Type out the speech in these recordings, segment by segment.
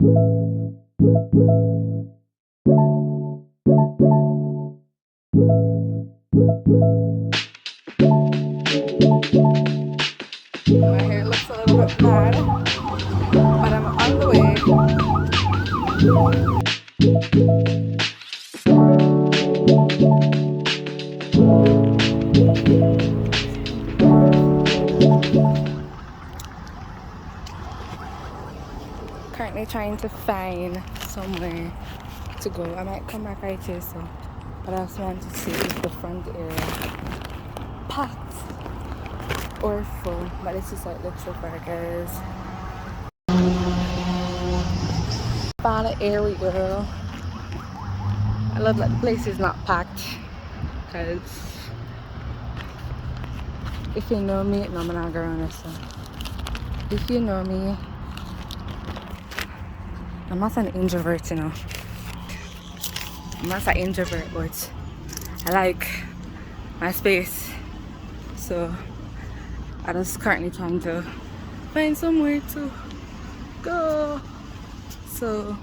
My hair looks a little bit mad, but I'm on the way. Currently trying to find somewhere to go. I might come back right here, so but I just want to see if the front area packed or full. But this is how it looks so far, guys. Found an area. I love that the place is not packed, because if you know me, no, I'm not going to. If you know me, I'm not an introvert, you know. I'm not an introvert, but I like my space. So I'm just currently trying to find somewhere to go. So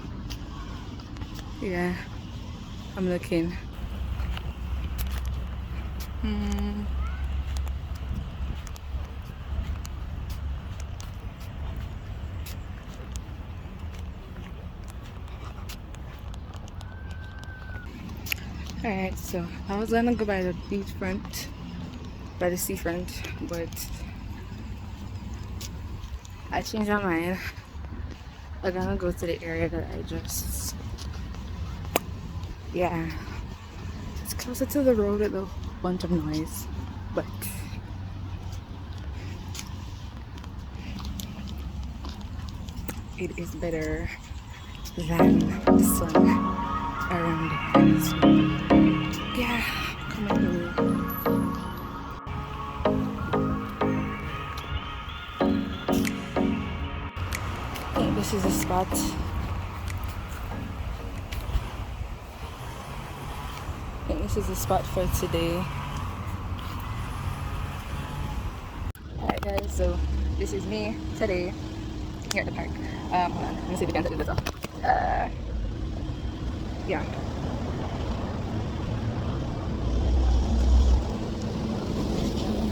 yeah, I'm looking. Alright, so I was gonna go by the beachfront, by the seafront, but I changed my mind. I'm gonna go to the area that I just, yeah, it's closer to the road with a bunch of noise, but it is better than the sun around here. So yeah, come with me. I think this is the spot. I think this is the spot for today. Alright guys, so this is me today here at the park. Hold on, let me see if we can do this off. Yeah.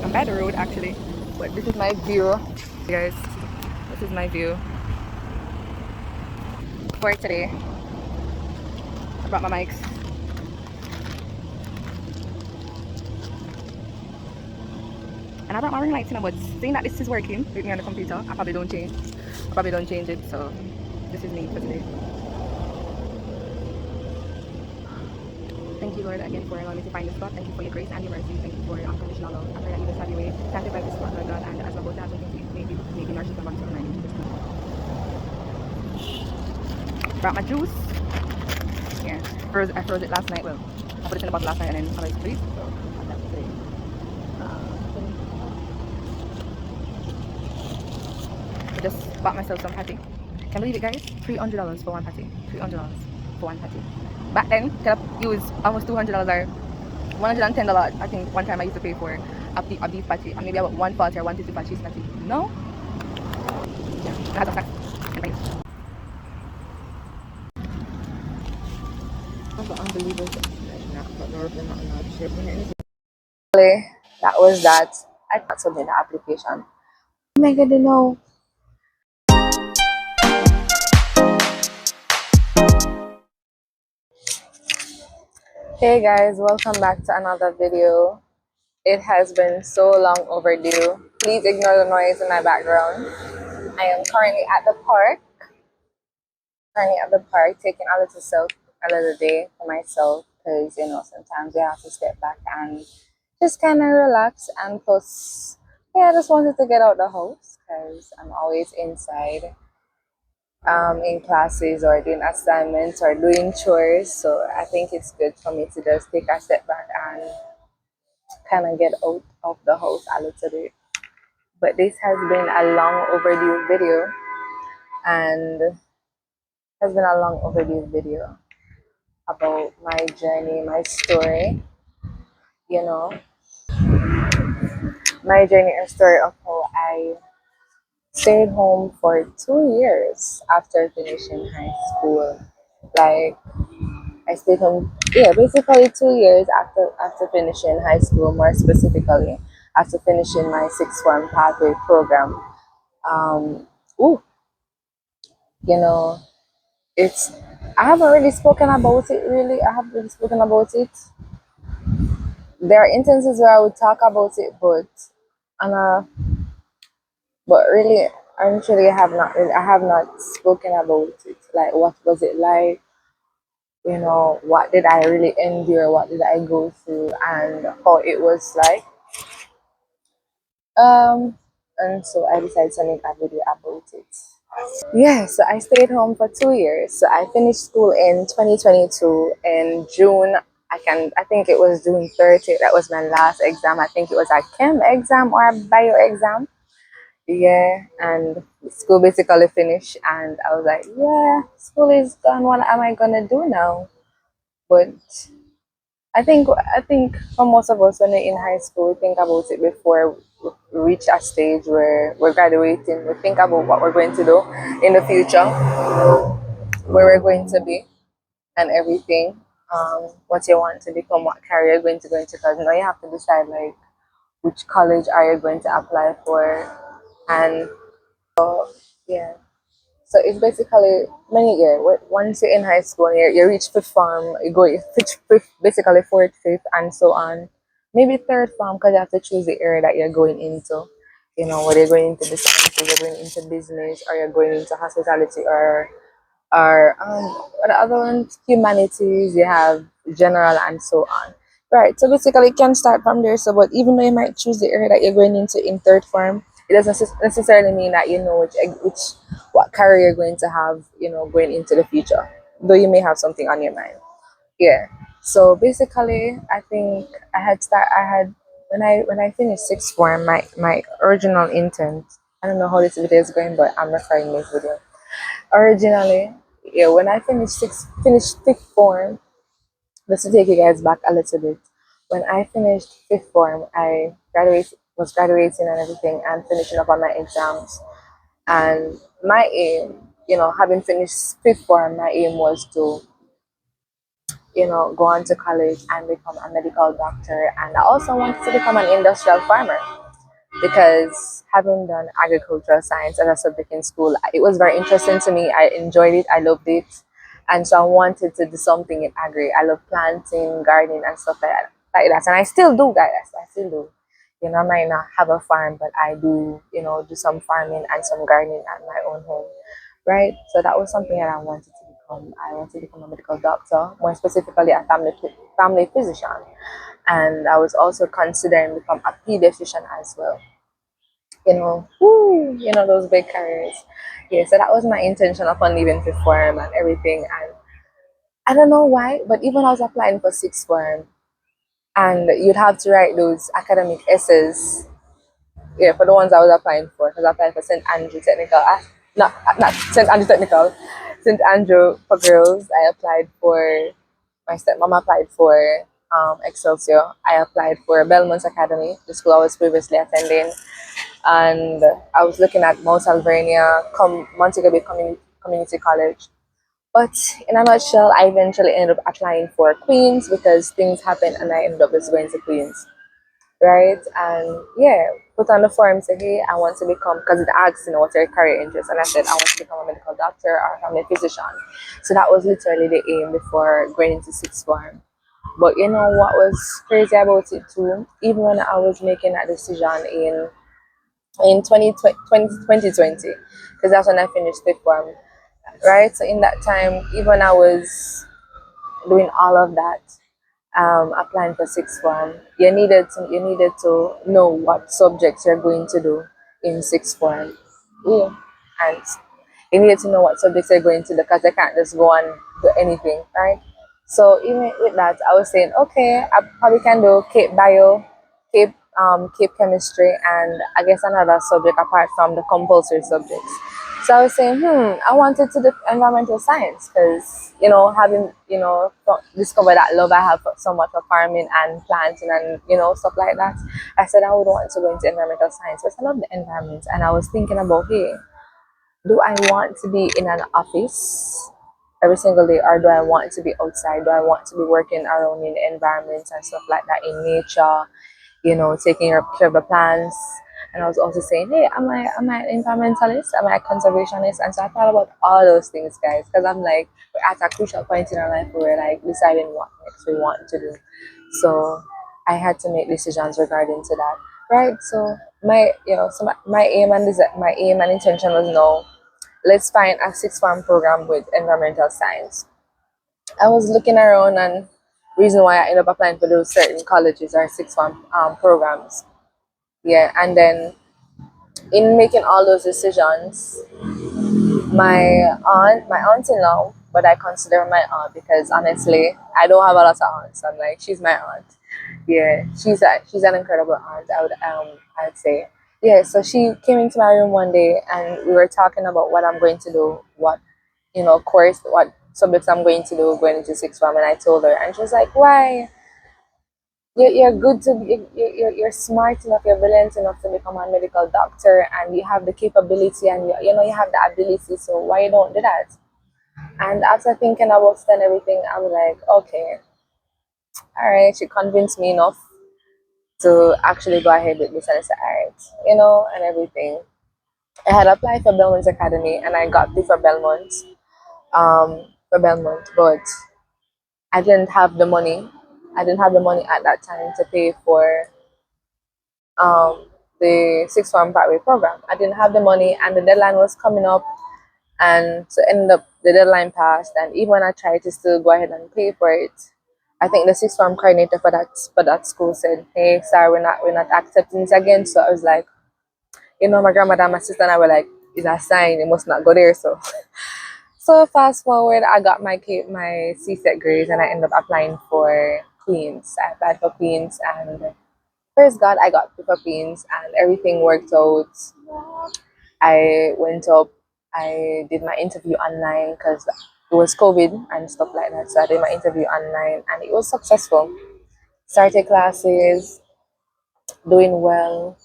I'm by the road actually, but this is my view. Guys, this is my view for today. I brought my mics. And I brought my ring lights, you know, but seeing that this is working with me on the computer, I probably don't change. It, so this is me for today. Thank you, Lord, again for allowing me to find this spot. Thank you for your grace and your mercy. Thank you for your unconditional love. I pray that you just have your way. Sanctify this spot, Lord God, and as we're both have something to maybe nourishes the body to remind you. Brought my juice. Yeah, I froze it last night. Well, I put it in the bottle last night and then I squeezed. So I have that today. I just bought myself some patty. Can you believe it, guys? $300 for one patty. $300 for one patty. Back then, could have used almost $200 or $110. I think one time I used to pay for a beef patty, and maybe about 140 or 150 for cheese patty. No? Yeah, I had some facts. That was that. I thought so in the application. Oh my god, no. Hey guys, welcome back to another video. It has been so long overdue. Please ignore the noise in my background. I am currently at the park. Taking a little day for myself, because you know sometimes you have to step back and just kind of relax. And plus, yeah, I just wanted to get out the house because I'm always inside, in classes or doing assignments or doing chores. So I think it's good for me to just take a step back and kind of get out of the house a little bit. But this has been a long overdue video, and has been a long overdue video about my journey, my story, you know, my journey and story of how I stayed home for 2 years after finishing high school. Like I stayed home, yeah, basically 2 years after finishing high school. More specifically, after finishing my sixth form pathway program. Um, ooh, you know, it's I haven't really spoken about it. Really, I haven't really spoken about it. There are instances where I would talk about it, and but really, actually, I have not spoken about it. Like, what was it like? What did I really endure? What did I go through? And how it was like. Um, and so I decided to make a video about it. Yeah, so I stayed home for 2 years. So I finished school in 2022 in June. I think it was June 30th. That was my last exam. I think it was a chem exam or a bio exam. Yeah, and school basically finished, and I was like, yeah, school is done. What am I gonna do now? But I think for most of us when we're in high school, we think about it before we reach a stage where we're graduating. We think about what we're going to do in the future, where we're going to be, and everything. What you want to become, what career you're going to go into. Because now you have to decide like which college are you going to apply for, and yeah. So it's basically many year. Once you're in high school, you reach fifth form, you go fifth, basically fourth, fifth, and so on. Maybe third form because you have to choose the area that you're going into. Whether you're going into the sciences, you're going into business, or you're going into hospitality, or what the other ones, humanities. You have general and so on. Right. So basically, you can start from there. So, but even though you might choose the area that you're going into in third form, it doesn't necessarily mean that you know which what career you're going to have. Going into the future. Though you may have something on your mind. Yeah. So basically, I think I had when I finished sixth form, my original intent. I don't know how this video is going, but I'm recording this video. Originally, yeah, when I finished fifth form, just to take you guys back a little bit. When I finished fifth form, I was graduating and everything and finishing up on my exams. And my aim, having finished fifth form, my aim was to, go on to college and become a medical doctor. And I also wanted to become an industrial farmer because having done agricultural science as a subject in school, it was very interesting to me. I enjoyed it, I loved it. And so I wanted to do something in agri. I love planting, gardening, and stuff like that. And I still do, guys. I still do. I might not have a farm, but I do, do some farming and some gardening at my own home, right? So that was something that I wanted to become. I wanted to become a medical doctor, more specifically a family physician. And I was also considering become a pediatrician as well. Those big careers. Yeah, so that was my intention upon leaving fifth form and everything. And I don't know why, but even I was applying for sixth form, and you'd have to write those academic essays. Yeah, for the ones I was applying for, because I applied for St. Andrew Technical. Not St. Andrew Technical, St. Andrew for girls. I applied for my stepmom applied for Excelsior. I applied for Belmont's Academy, the school I was previously attending, and I was looking at Mount Alvernia, Montego Bay Community College. But in a nutshell, I eventually ended up applying for Queens because things happened and I ended up just going to Queens, right? And yeah, put on the form, say, hey, I want to become, because it asks, what's your career interest? And I said, I want to become a medical doctor or a family physician. So that was literally the aim before going into sixth form. But what was crazy about it too, even when I was making that decision in 2020, because that's when I finished fifth form, right? So in that time, even I was doing all of that, applying for sixth form, you needed to know what subjects you're going to do in sixth form. Ooh. And you needed to know what subjects you're going to do because they can't just go and do anything, right? So even with that, I was saying, okay, I probably can do Cape Bio, Cape Chemistry, and I guess another subject apart from the compulsory subjects. So I was saying, I wanted to do environmental science because, having, discovered that love I have so much for farming and planting and, stuff like that. I said I would want to go into environmental science because I love the environment. And I was thinking about, hey, do I want to be in an office every single day, or do I want to be outside? Do I want to be working around in the environment and stuff like that, in nature, taking care of the plants? And I was also saying, hey, am I an environmentalist? Am I a conservationist? And so I thought about all those things, guys, because I'm like, we're at a crucial point in our life where we're like deciding what next we want to do. So I had to make decisions regarding to that, right? So my aim and my aim and intention was, no, let's find a six form program with environmental science. I was looking around, and reason why I ended up applying for those certain colleges or six form programs. Yeah, and then in making all those decisions, my aunt-in-law, but I consider my aunt because honestly, I don't have a lot of aunts. I'm like, she's my aunt. Yeah, she's an incredible aunt. I'd say. Yeah, so she came into my room one day and we were talking about what I'm going to do, what course, what subjects I'm going to do going into sixth form, and I told her, and she was like, "Why? You're good to be, you're smart enough, you're brilliant enough to become a medical doctor, and you have the capability, and you have the ability. So why you don't do that?" And after thinking about it and everything, I'm like, okay, all right. She convinced me enough to actually go ahead with this, and I said, all right, and everything. I had applied for Belmont Academy, and I got through for Belmont, but I didn't have the money. I didn't have the money at that time to pay for um, the sixth form pathway program. I didn't have the money, and the deadline was coming up, and so ended up the deadline passed. And even when I tried to still go ahead and pay for it, I think the sixth form coordinator for that school said, "Hey, sorry, we're not accepting it again." So I was like, my grandmother and my sister and I were like, "It's a sign. It must not go there." So fast forward, I got my CSET grades, and I ended up applying for Queens. I applied for Queens, and praise God, I got through for Queens, and everything worked out. I went up, I did my interview online because it was COVID and stuff like that. So I did my interview online, and it was successful. Started classes, doing well.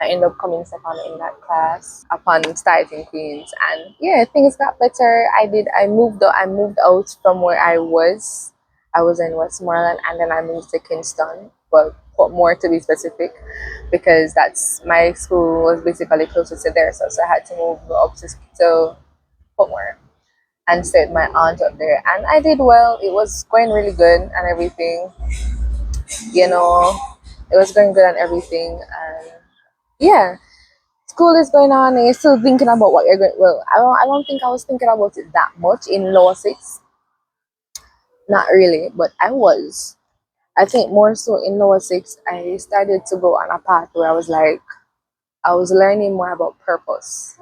I ended up coming second in that class upon starting Queens, and yeah, things got better. I moved out from where I was. I was in Westmoreland, and then I moved to Kingston. Well, more to be specific, because that's my school was basically closer to there, so I had to move up to Portmore and stay with my aunt up there, and I did well. It was going really good and everything. You know, it was going good and everything, and yeah, school is going on and you're still thinking about what you're going. Well, I don't think I was thinking about it that much in lower six. Not really, but I was. I think more so in lower six, I started to go on a path where I was learning more about purpose.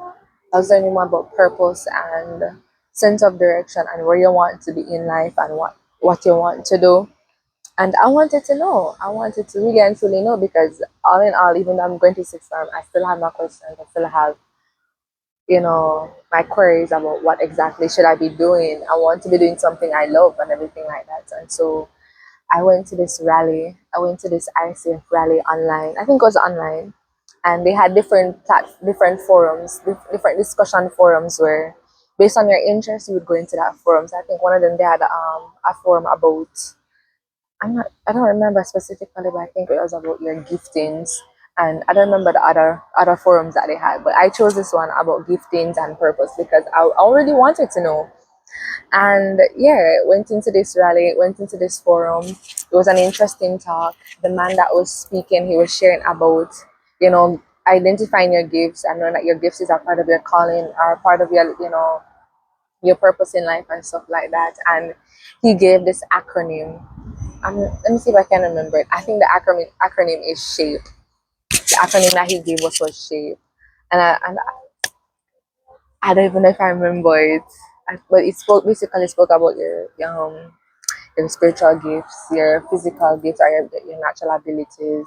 I was learning more about purpose and sense of direction and where you want to be in life and what you want to do. And I wanted to know. I wanted to really and truly know, because all in all, even though I'm going to sixth form, I still have my questions. I still have my queries about what exactly should I be doing. I want to be doing something I love and everything like that. And so I went to this rally. I went to this ICF rally online. I think it was online, and they had different forums, different discussion forums where, based on your interest, you would go into that forums. I think one of them they had a forum about, I don't remember specifically, but I think it was about your giftings. And I don't remember the other forums that they had, but I chose this one about giftings and purpose because I already wanted to know. And yeah, went into this rally, went into this forum. It was an interesting talk. The man that was speaking, he was sharing about, identifying your gifts and knowing that your gifts is a part of your calling or part of your purpose in life and stuff like that. And he gave this acronym. Let me see if I can remember it. I think the acronym is SHAPE. The acronym that he gave us was SHAPE. And I don't even know if I remember it. But it basically spoke about your spiritual gifts, your physical gifts, or your natural abilities,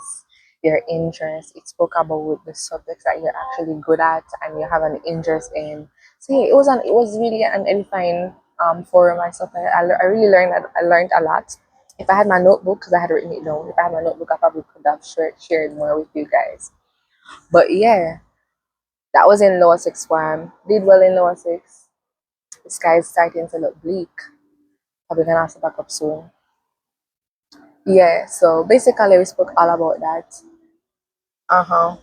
your interests. It spoke about the subjects that you're actually good at and you have an interest in. So yeah, it was really an edifying for myself. I really learned that I learned a lot. If I had my notebook, because I had written it down, if I had my notebook, I probably could have shared more with you guys. But yeah, that was in lower six form. Did well in lower six. The sky is starting to look bleak. Probably gonna have to back up soon. Yeah, so basically we spoke all about that. Uh-huh.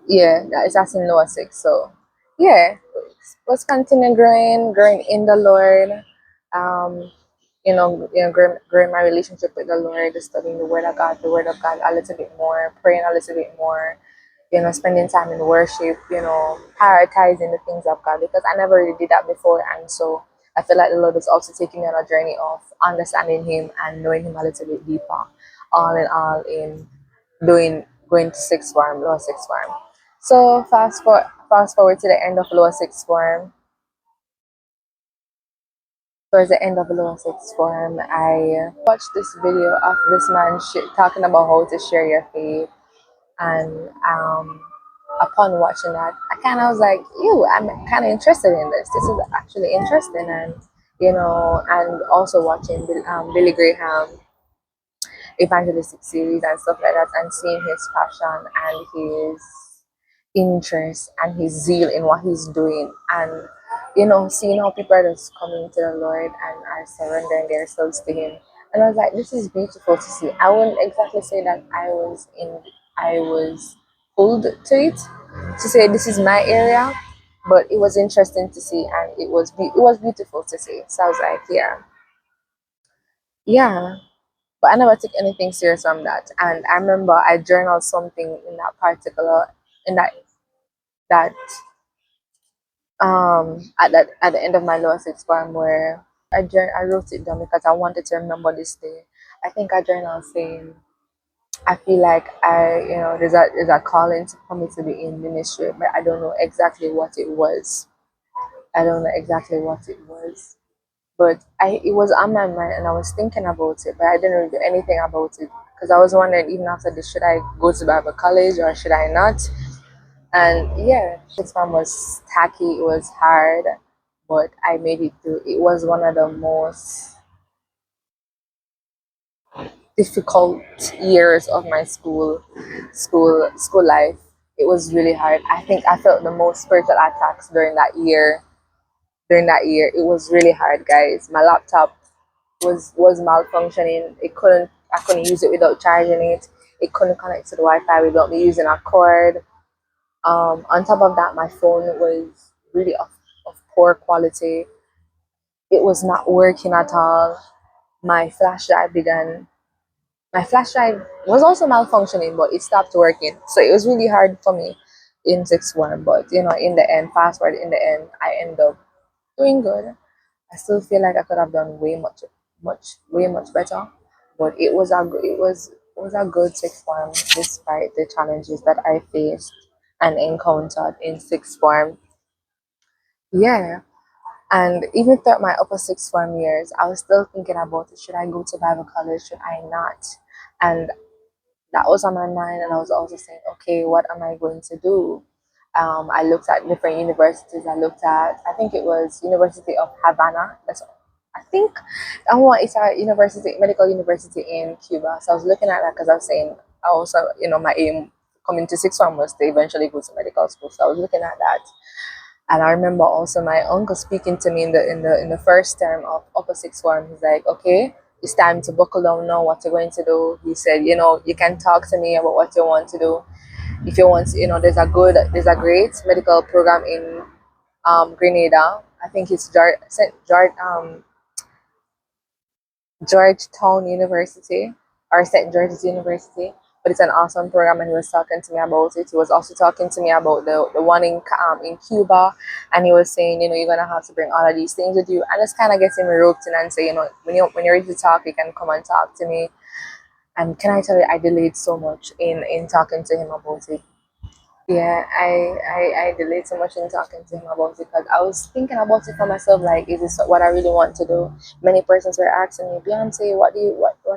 Yeah, that is that's in lower six. So yeah, was continue growing in the Lord. Um, growing my relationship with the Lord, studying the Word of God a little bit more, praying a little bit more, spending time in worship, prioritizing the things of God because I never really did that before. And so I feel like the Lord is also taking me on a journey of understanding Him and knowing Him a little bit deeper, all in all, in going to sixth form, lower sixth form. So fast forward to the end of lower sixth form. Towards the end of lower sixth form, I watched this video of this man talking about how to share your faith, and upon watching that, I kind of was like, "Ew, I'm kind of interested in this. This is actually interesting." And and also watching Billy Graham evangelistic series and stuff like that, and seeing his passion and his interest and his zeal in what he's doing, and seeing how people are just coming to the Lord and are surrendering themselves to Him. And I was like, this is beautiful to see. I wouldn't exactly say that I was pulled to it to say this is my area, but it was interesting to see, and it was beautiful to see. So I was like, yeah. But I never took anything serious from that. And I remember I journaled something in that particular in that at the end of my lower sixth form where I wrote it down because I wanted to remember this day. I think I journaled saying I feel like there's a calling for me to be in ministry, but I don't know exactly what it was. I don't know exactly what it was. But it was on my mind and I was thinking about it, but I didn't really do anything about it because I was wondering even after this, should I go to Bible college or should I not? And yeah, this one was tacky, it was hard, but I made it through. It was one of the most difficult years of my school life. It was really hard. I think I felt the most spiritual attacks during that year. During that year, it was really hard, guys. My laptop was malfunctioning. I couldn't use it without charging it. It couldn't connect to the Wi-Fi without me using a cord. On top of that, my phone was really of poor quality. It was not working at all. My flash drive began. My flash drive was also malfunctioning, but it stopped working. So it was really hard for me in sixth form. But in the end, fast forward in the end, I end up doing good. I still feel like I could have done way much better. But it was a good sixth form despite the challenges that I faced and encountered in sixth form. Yeah. And even throughout my upper sixth form years, I was still thinking about it. Should I go to Bible college? Should I not? And that was on my mind, and I was also saying, okay, what am I going to do? I looked at different universities. I think it was University of Havana. I think it's a medical university in Cuba. So I was looking at that because I was saying, I also, my aim coming to sixth form was to eventually go to medical school. So I was looking at that. And I remember also my uncle speaking to me in the first term of upper sixth form. He's like, okay, it's time to buckle down now. What you're going to do? He said, you can talk to me about what you want to do. If you want, there's a great medical program in Grenada. I think it's Georgetown University or St. George's University. But it's an awesome program, and he was talking to me about it. He was also talking to me about the one in Cuba, and he was saying, you're gonna have to bring all of these things with you, and it's kind of getting me roped in and say, when you're ready to talk, you can come and talk to me. And can I tell you, I delayed so much in talking to him about it. Yeah, I delayed so much in talking to him about it because I was thinking about it for myself. Like, is this what I really want to do? Many persons were asking me, Beyonce, what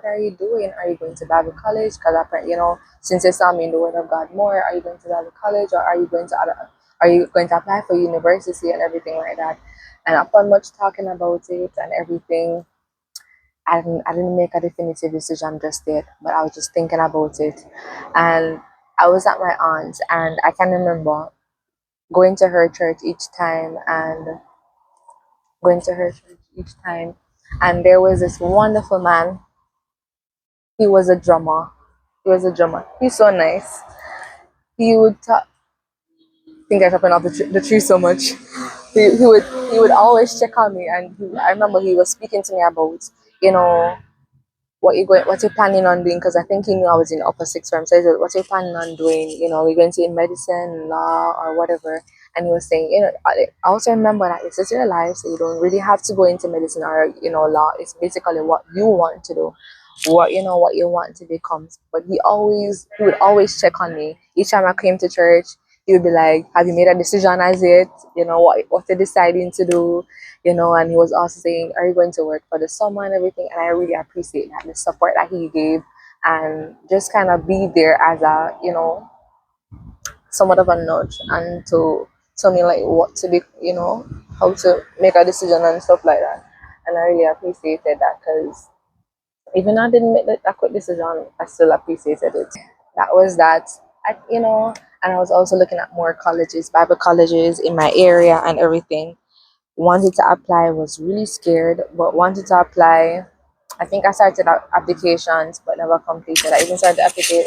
are you doing? Are you going to Bible college? Because apparently, since you saw me in the Word of God more, are you going to Bible college or are you going to other? are you going to apply for university and everything like that. And upon much talking about it and everything, I didn't make a definitive decision just yet, but I was just thinking about it. And I was at my aunt's, and I can remember going to her church each time and going to her church each time. And there was this wonderful man. He was a drummer. He was a drummer. He's so nice. He would talk. I think I'm chopping off the tree so much. He would always check on me, and I remember he was speaking to me about, you know, what you're planning on doing, because I think he knew I was in upper sixth form. So he said, what you're planning on doing, we're going to in medicine, law, or whatever. And he was saying, I also remember that this is your life, so you don't really have to go into medicine or law. It's basically what you want to do, what you want to become. But he would always check on me each time I came to church. He would be like, have you made a decision as yet? What you're deciding to do, and he was also saying, are you going to work for the summer and everything? And I really appreciate that, the support that he gave, and just kind of be there as a, somewhat of a nudge, and to tell me like what to be, how to make a decision and stuff like that. And I really appreciated that, because even though I didn't make that quick decision, I still appreciated it. That was that. And I was also looking at more colleges, Bible colleges in my area and everything. Wanted to apply, was really scared, but wanted to apply. I think I started applications but never completed. I even started application.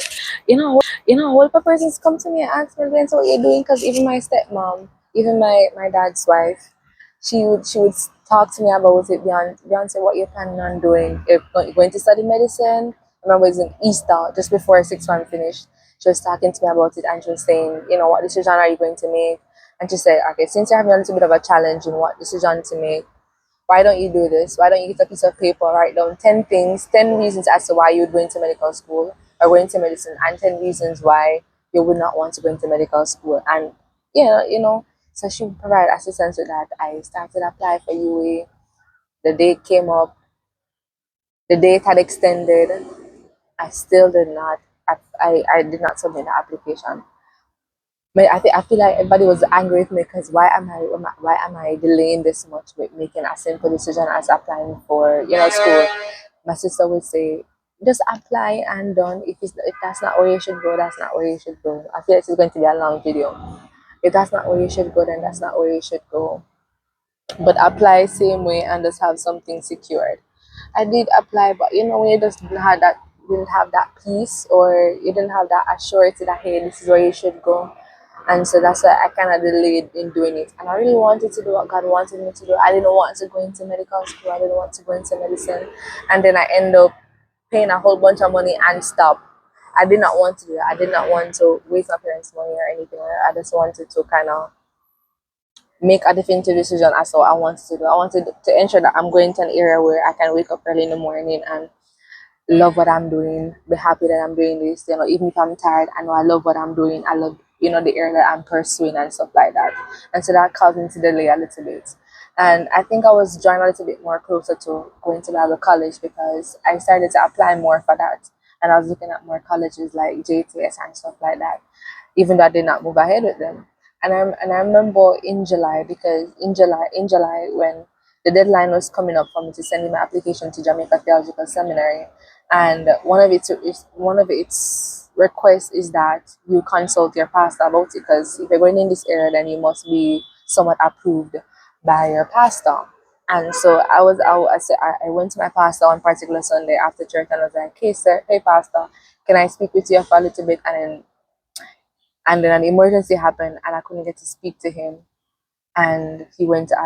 Whole persons come to me and ask me, "Then, so what you're doing?" Because even my stepmom, even my dad's wife, she would talk to me about it. Beyonce, what you're planning on doing? If you're going to study medicine. I remember it was in Easter, just before sixth one finished. She was talking to me about it, and she was saying, what decision are you going to make? And she said, okay, since you're having a little bit of a challenge in what decision to make, why don't you do this? Why don't you get a piece of paper, write down 10 things, 10 reasons as to why you would go into medical school or go into medicine, and 10 reasons why you would not want to go into medical school. And, so she would provide assistance with that. I started applying for UA. The date came up, the date had extended. I still did not, I did not submit the application. But I feel like everybody was angry with me, because why am I delaying this much with making a simple decision as applying for school? My sister would say, just apply and done. If that's not where you should go, that's not where you should go. I feel like it's going to be a long video. If that's not where you should go, then that's not where you should go. But apply same way and just have something secured. I did apply, but when you just didn't have that peace, or you didn't have that assurance that, hey, this is where you should go. And so that's why I kind of delayed in doing it. And I really wanted to do what God wanted me to do. I didn't want to go into medical school. I didn't want to go into medicine. And then I end up paying a whole bunch of money and stop. I did not want to do that. I did not want to waste my parents' money or anything like that. I just wanted to kind of make a definitive decision as to what I wanted to do. I wanted to ensure that I'm going to an area where I can wake up early in the morning and love what I'm doing, be happy that I'm doing this, even if I'm tired, I know I love what I'm doing. I love, the area that I'm pursuing and stuff like that. And so that caused me to delay a little bit. And I think I was drawing a little bit more closer to going to Bible college, because I started to apply more for that. And I was looking at more colleges like JTS and stuff like that, even though I did not move ahead with them. And I remember in July, because in July when the deadline was coming up for me to send in my application to Jamaica Theological Seminary, and one of its requests is that you consult your pastor about it, because if you're going in this area, then you must be somewhat approved by your pastor. And so I went to my pastor on particular Sunday after church, and I was like, hey sir, hey pastor, can I speak with you for a little bit? And then an emergency happened, and I couldn't get to speak to him. And he went to,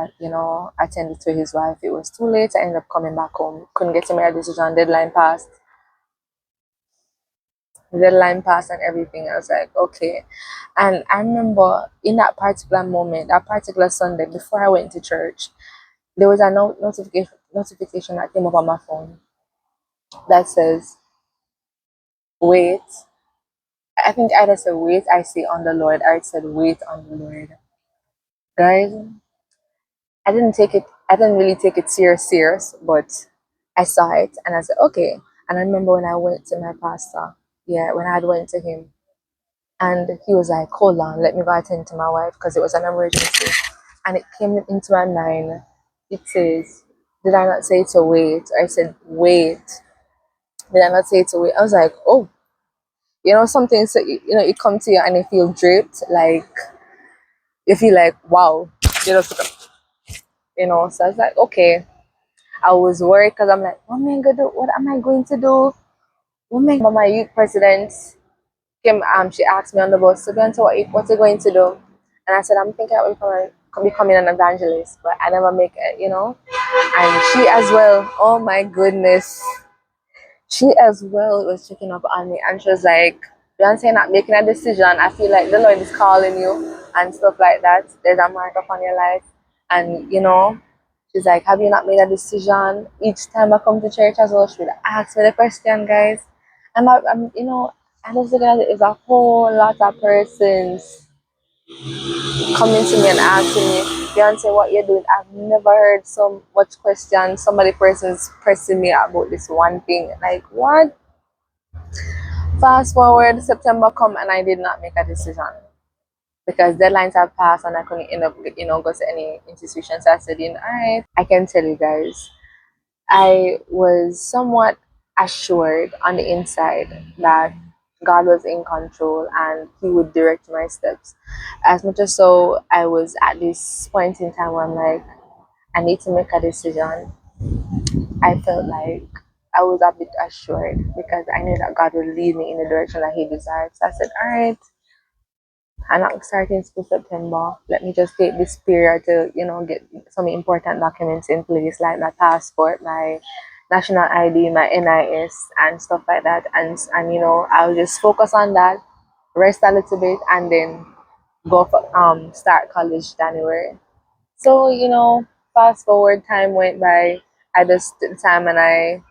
attend to his wife. It was too late. I ended up coming back home. Couldn't get to make a decision. Deadline passed and everything. I was like, okay. And I remember in that particular moment, that particular Sunday, before I went to church, there was a notification that came up on my phone that says, wait. I think either said, wait, I say on the Lord, or it said, wait on the Lord. Guys, I didn't really take it serious, but I saw it and I said, okay. And I remember when I went to my pastor, yeah, when I had went to him, And he was like, hold on, let me go attend to my wife because it was an emergency. And it came into my mind, it says, did I not say to wait? I said, wait. Did I not say to wait? I was like, oh, something, so, it come to you and you feel draped, like, you feel like, wow, you know, so I was like, okay. I was worried because I'm like, what am I gonna do? What am I going to do? What am I? My youth president came. She asked me on the bus, so Beyonce, what you going to do? And I said, I'm thinking of becoming an evangelist, but I never make it. And she as well. Oh my goodness, she as well was checking up on me, and she was like, Beyonce, not making a decision. I feel like the Lord is calling you and stuff like that. There's a mark upon your life, and she's like, have you not made a decision? Each time I come to church as well, she would ask me the question, guys. And I just look at it as a whole lot of persons coming to me and asking me, Beyonce, what you're doing? I've never heard so much questions. So many persons pressing me about this one thing. Like, what? Fast forward, September come and I did not make a decision because deadlines have passed and I couldn't end up, go to any institution. So I said, all right, I can tell you guys, I was somewhat assured on the inside that God was in control and He would direct my steps. As much as so, I was at this point in time where I'm like, I need to make a decision. I felt like I was a bit assured because I knew that God would lead me in the direction that He desired. So I said, all right, I'm not starting school September. Let me just take this period to, get some important documents in place, like my passport, my national ID, my NIS, and stuff like that. And I'll just focus on that, rest a little bit, and then go for start college January. So fast forward, time went by. I just took the time and I,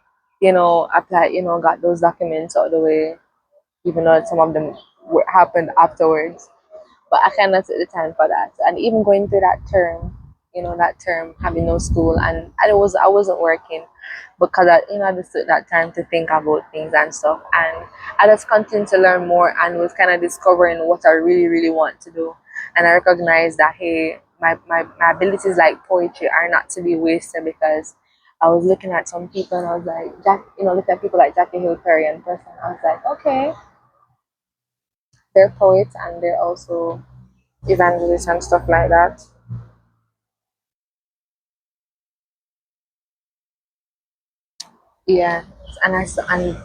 applied, got those documents out of the way, even though some of them happened afterwards. But I kind of took the time for that, and even going through that term, that term having no school, and I wasn't working because I just took that time to think about things and stuff, and I just continued to learn more and was kind of discovering what I really really want to do, and I recognized that hey, my abilities like poetry are not to be wasted because I was looking at some people and I was like, look at people like Jackie Hill Perry and person. I was like, okay, they're poets and they're also evangelists and stuff like that. Yeah, and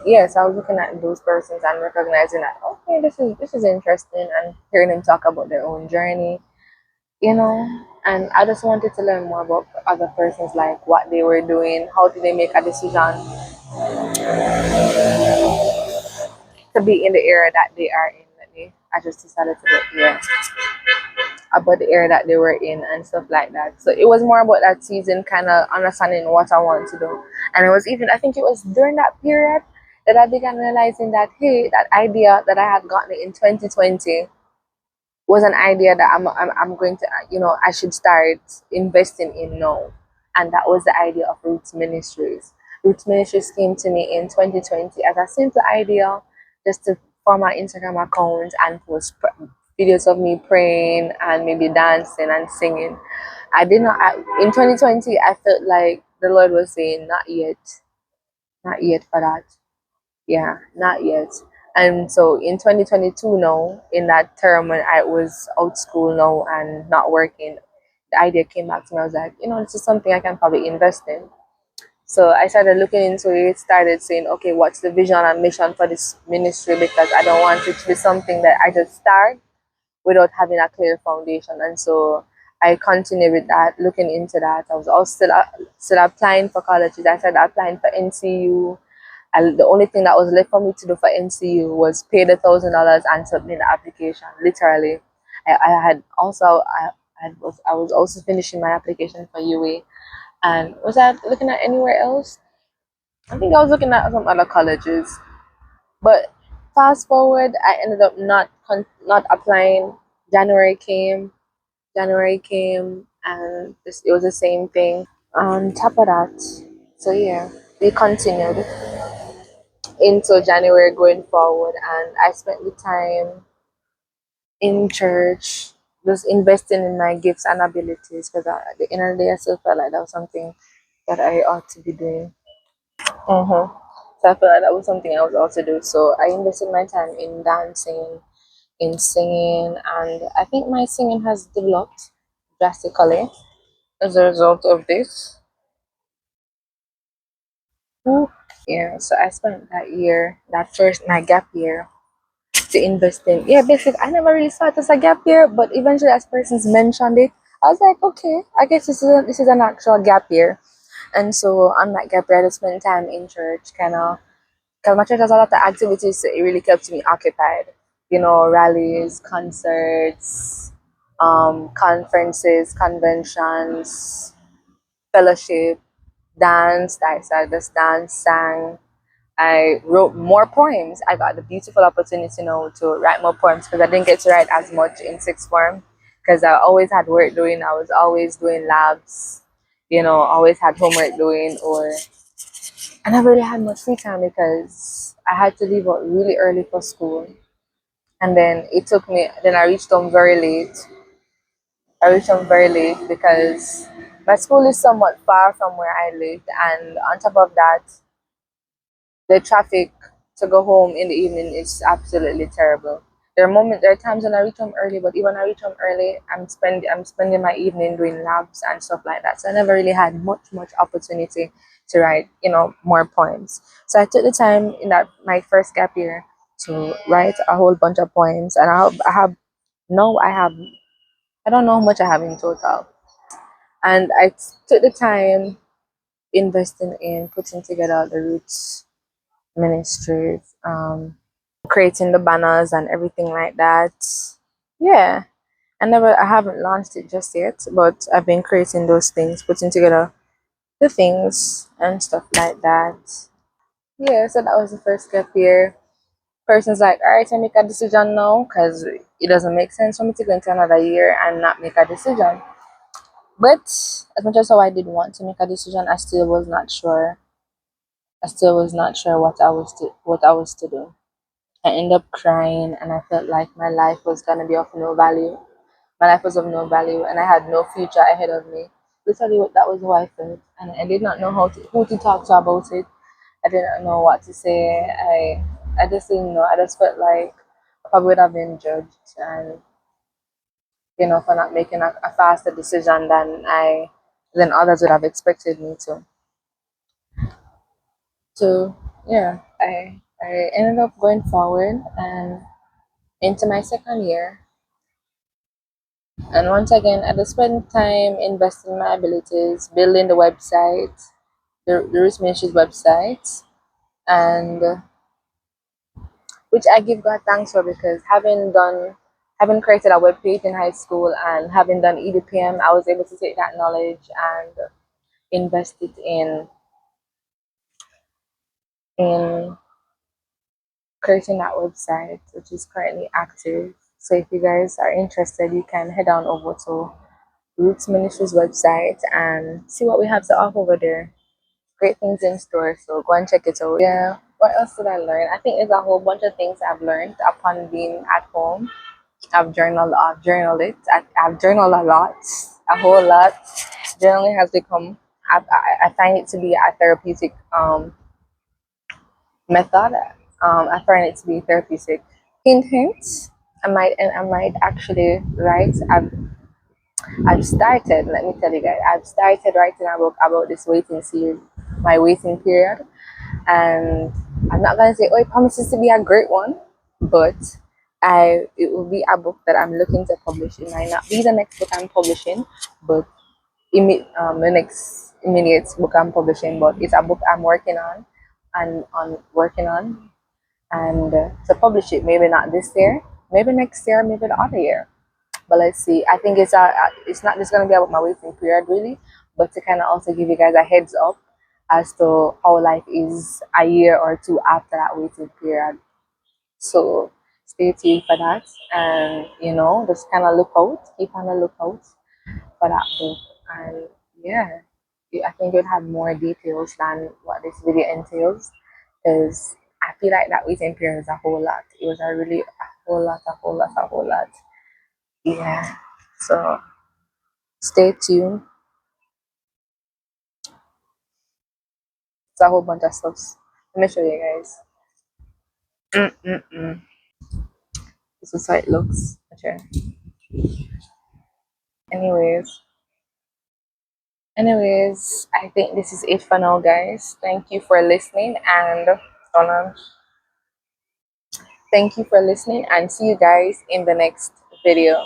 yes, I was looking at those persons and recognizing that okay, this is interesting, and hearing them talk about their own journey, and I just wanted to learn more about other persons, like what they were doing, how did they make a decision to be in the area that they are in. I just decided to get yeah about the area that they were in and stuff like that. So it was more about that season, kind of understanding what I want to do. And it was even, I think it was during that period that I began realizing that, hey, that idea that I had gotten in 2020 was an idea that I'm going to, I should start investing in now. And that was the idea of Roots Ministries. Roots Ministries came to me in 2020 as a simple idea just to form an Instagram account and post videos of me praying and maybe dancing and singing. I did not, in 2020, I felt like the Lord was saying, not yet for that. Yeah, not yet. And so in 2022 now, in that term when I was out school now and not working, the idea came back to me. I was like, this is something I can probably invest in. So I started looking into it, started saying, okay, what's the vision and mission for this ministry? Because I don't want it to be something that I just start without having a clear foundation. And so I continued with that, looking into that. I was also still applying for colleges. I started applying for NCU. And the only thing that was left for me to do for NCU was pay the $1,000 and submit the application. Literally, I had also I was also finishing my application for UA, and was I looking at anywhere else? I think I was looking at some other colleges, but fast forward, I ended up not applying. January came, and it was the same thing. On top of that, so yeah, we continued into January going forward, and I spent the time. in church, just investing in my gifts and abilities, because at the end of the day, I still felt like that was something that I ought to be doing. Mm-hmm. So I felt like that was something I was ought to do. So I invested my time in dancing, in singing, and I think my singing has developed drastically as a result of this. Ooh. Yeah, so I spent that year, that first, my gap year, to invest in. Yeah, basically, I never really saw it as a gap year, but eventually, as persons mentioned it, I was like, okay, I guess this is an actual gap year. And so on that gap year, I just spent time in church, kind of, because my church has a lot of activities, so it really kept me occupied. You know, rallies, concerts, conferences, conventions, fellowship, dance. I just dance, sang. I wrote more poems. I got the beautiful opportunity, to write more poems because I didn't get to write as much in sixth form because I always had work doing. I was always doing labs, always had homework doing, or I never really had much free time because I had to leave out really early for school. And then then I reached home very late. I reached home very late because my school is somewhat far from where I lived. And on top of that, the traffic to go home in the evening is absolutely terrible. There are times when I reach home early, but even when I reach home early, I'm spending my evening doing labs and stuff like that. So I never really had much opportunity to write, more poems. So I took the time in that my first gap year to write a whole bunch of poems, and no, I don't know how much I have in total. And took the time investing in putting together the roots ministries, creating the banners and everything like that. Yeah, I haven't launched it just yet, but I've been creating those things, putting together the things and stuff like that. Yeah, so that was the first gap year. Person's like, all right, I make a decision now because it doesn't make sense for me to go into another year and not make a decision. But as much as how I did want to make a decision, I still was not sure. I still was not sure what I was to do. I ended up crying and I felt like my life was gonna be of no value. My life was of no value and I had no future ahead of me. Literally that was how I felt. And I did not know who to talk to about it. I didn't know what to say. I just didn't know. I just felt like I probably would have been judged and for not making a faster decision than others would have expected me to. So yeah, I ended up going forward and into my second year. And once again, I just spend time investing in my abilities, building the website, the Roots Ministries website, and which I give God thanks for because having created a web page in high school and having done EDPM, I was able to take that knowledge and invest it in creating that website, which is currently active. So if you guys are interested, you can head on over to Roots Ministries website and see what we have to offer over there. Great things in store, so go and check it out. Yeah, what else did I learn? I think there's a whole bunch of things I've learned upon being at home. I've journaled it. I've journaled a lot, a whole lot. Journaling has become, I find it to be a therapeutic method. I find it to be therapeutic. Hint, hint. I might actually write. I've started. Let me tell you guys. I've started writing a book about this waiting series, my waiting period, and I'm not gonna say, oh, it promises to be a great one, but it will be a book that I'm looking to publish. It might not be the next book I'm publishing, but the next immediate book I'm publishing, but it's a book I'm working on and on working on, and to publish it. Maybe not this year, maybe next year, maybe the other year. But let's see. I think it's not just gonna be about my waiting period really, but to kind of also give you guys a heads up as to how life is a year or two after that waiting period. So stay tuned for that, and just kind of look out, keep on the lookout for that book. And yeah, I think you'd have more details than what this video entails, because I feel like that waiting period is a whole lot. It was a really a whole lot, a whole lot, a whole lot. Yeah. So stay tuned. It's a whole bunch of stuff. Let me show you guys. Mm-mm-mm. This is how it looks. Okay. Anyways, I think this is it for now, guys. Thank you for listening, and hold on. Thank you for listening, and see you guys in the next video.